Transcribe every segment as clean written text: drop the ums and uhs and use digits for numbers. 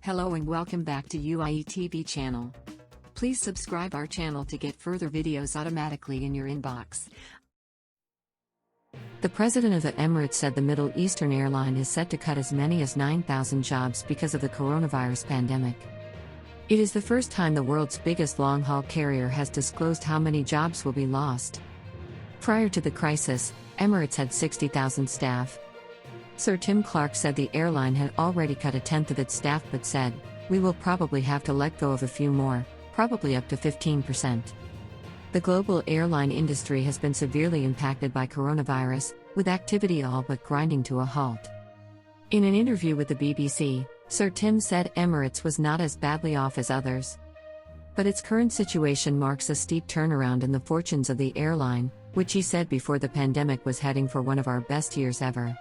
Hello and welcome back to UAE TV channel. Please subscribe our channel to get further videos automatically in your inbox. The president of the Emirates said the Middle Eastern airline is set to cut as many as 9,000 jobs because of the coronavirus pandemic. It is the first time the world's biggest long-haul carrier has disclosed how many jobs will be lost. Prior to the crisis, Emirates had 60,000 staff. Sir Tim Clark said the airline had already cut a tenth of its staff but said, "We will probably have to let go of a few more, probably up to 15%. The global airline industry has been severely impacted by coronavirus, with activity all but grinding to a halt. In an interview with the BBC, Sir Tim said Emirates was not as badly off as others. But its current situation marks a steep turnaround in the fortunes of the airline, which he said before the pandemic was heading for one of our best years ever.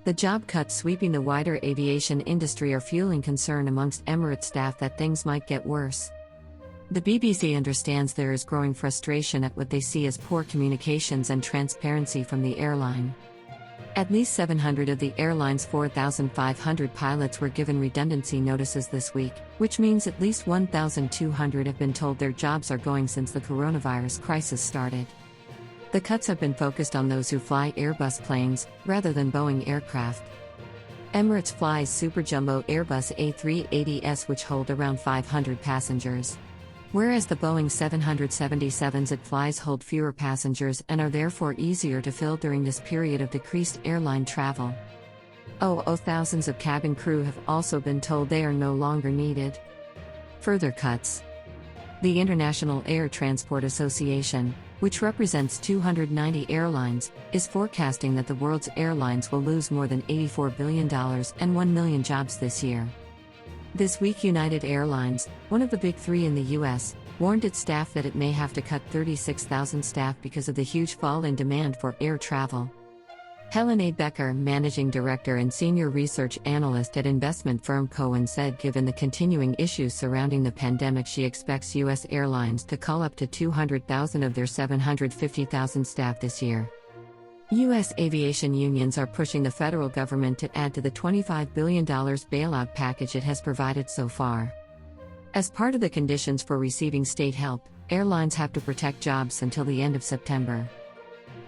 The job cuts sweeping the wider aviation industry are fueling concern amongst Emirates staff that things might get worse. The BBC understands there is growing frustration at what they see as poor communications and transparency from the airline. At least 700 of the airline's 4,500 pilots were given redundancy notices this week, which means at least 1,200 have been told their jobs are going since the coronavirus crisis started. The cuts have been focused on those who fly Airbus planes, rather than Boeing aircraft. Emirates flies super jumbo Airbus A380s which hold around 500 passengers. Whereas the Boeing 777s it flies hold fewer passengers and are therefore easier to fill during this period of decreased airline travel. Thousands of cabin crew have also been told they are no longer needed. Further cuts. The International Air Transport Association, which represents 290 airlines, is forecasting that the world's airlines will lose more than $84 billion and 1 million jobs this year. This week United Airlines, one of the big three in the US, warned its staff that it may have to cut 36,000 staff because of the huge fall in demand for air travel. Helen A. Becker, managing director and senior research analyst at investment firm Cowen said given the continuing issues surrounding the pandemic she expects U.S. airlines to cull up to 200,000 of their 750,000 staff this year. U.S. aviation unions are pushing the federal government to add to the $25 billion bailout package it has provided so far. As part of the conditions for receiving state help, airlines have to protect jobs until the end of September.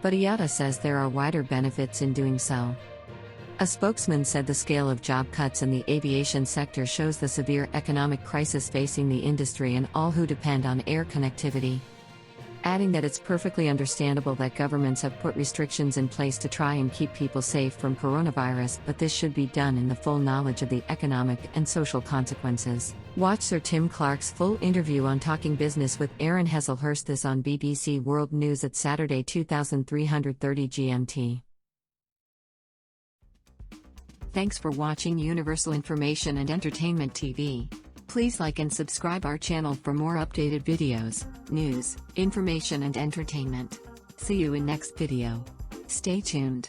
But IATA says there are wider benefits in doing so. A spokesman said the scale of job cuts in the aviation sector shows the severe economic crisis facing the industry and all who depend on air connectivity. Adding that it's perfectly understandable that governments have put restrictions in place to try and keep people safe from coronavirus, but this should be done in the full knowledge of the economic and social consequences. Watch Sir Tim Clark's full interview on Talking Business with Aaron Hesselhurst this on BBC World News at Saturday 2330 GMT. Thanks for watching Universal Information and Entertainment TV. Please like and subscribe our channel for more updated videos, news, information and entertainment. See you in next video. Stay tuned.